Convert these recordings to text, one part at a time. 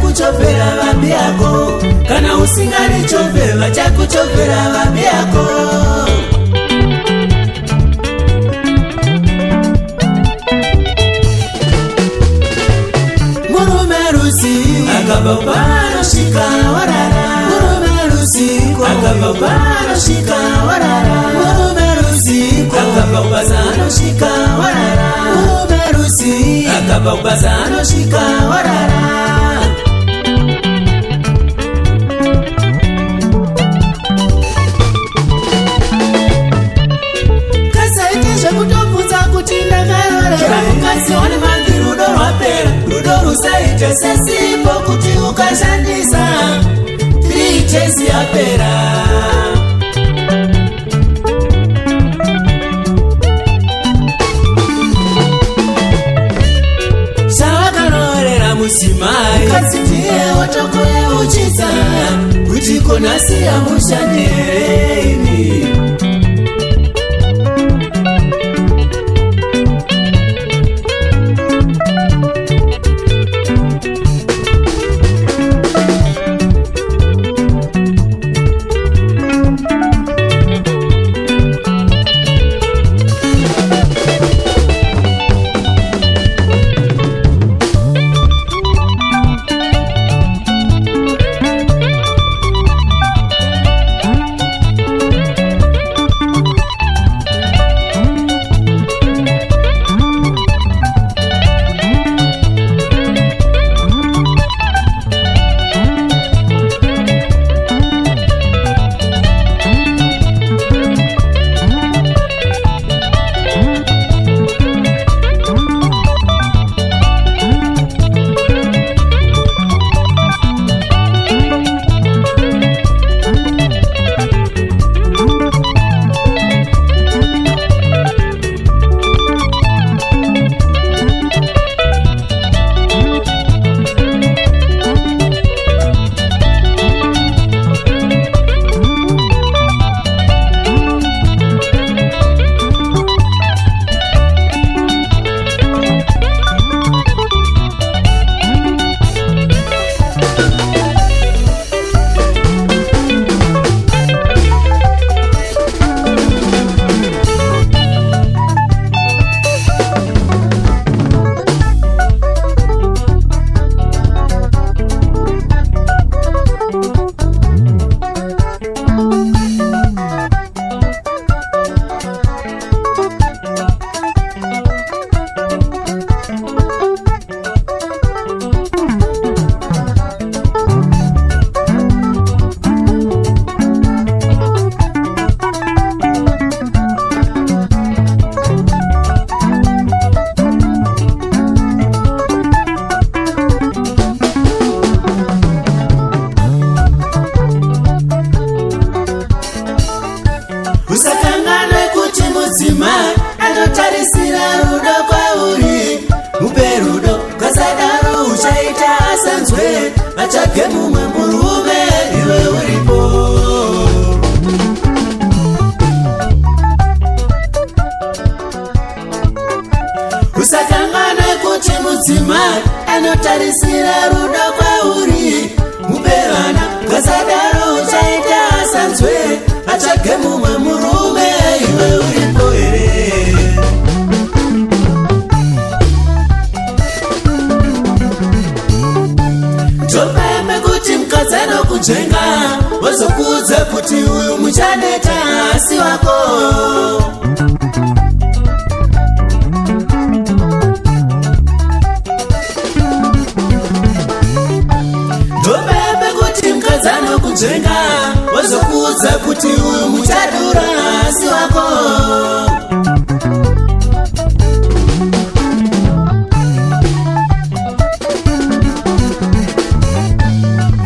vachakuchovera vambi yako, kana usingarichove vachakuchovera vambi yako. Akabva panosvika warara, murume rusiko. Akabva panosvika warara, murume rusiko. Akabva kubasa anosvika warara, murume rusiko. Akabva kubasa anosvika warara. Kasaite zvekutobvunza kuti ndakarora, mukadzi wane mandi rudo rwapera, rudo rusaite sesipo kuti ukashandisa 3 days yapera. Shavakarorera musimai, mukadzi ndiye wotokuyeuchidza kuti konasiya mushandirei. Usakanganwe kuti mudzimai anotarisira rudo kwauri, mupe rudo, kasadaro uchaita asanzwe, vatsvage mumwe murume iwe uripo. Usakanganwe kuti mudzimai anotarisira rudo kwauri, mupe vana, kasadaro uchaita asanzwe, vatsvage mumwe murume iwe uripo here. Topembe kuti mukadzi anokujenga, wozokuudza kuti uyu muchaneta asi wako. Topembe kuti mukadzi anokujenga, wozokuudza kuti uyu muchadura asi wako.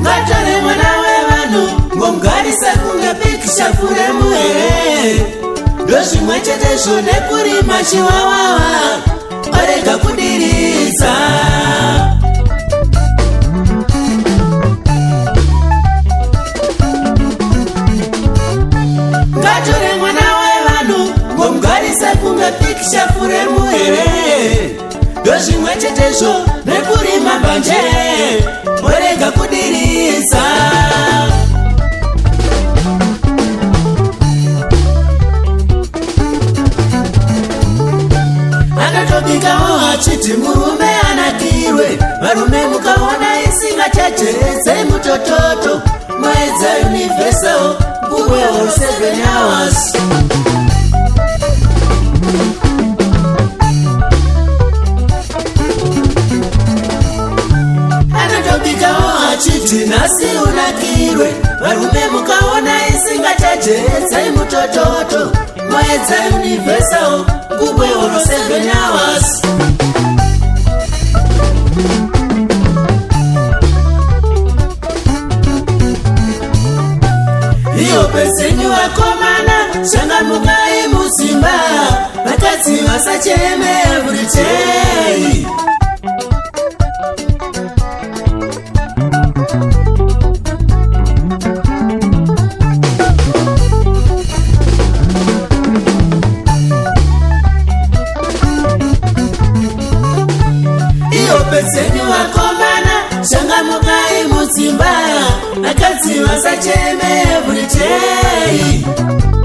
Ngatore mwana wevanhu ngomugarisa kunge pikisha furemu here, ndozvimwe chetezvo nekurima chiwawawa warega kudiridza. Ngatore mwana wevanhu ngomugarisa kunge pikisha furemu here, ndozvimwe chetezvo nekurima mbanje warega uchiti nasi unakirwe. Varume mukaona isingachajedzai mutototo, moedza universal kubwe oro 7 hours. Iyo pesenyu vakomana shangamukai musimba, vakadzi vasacheme every day. Pesenyu vakomana shangamukai musimba, vakadzi vasacheme every day.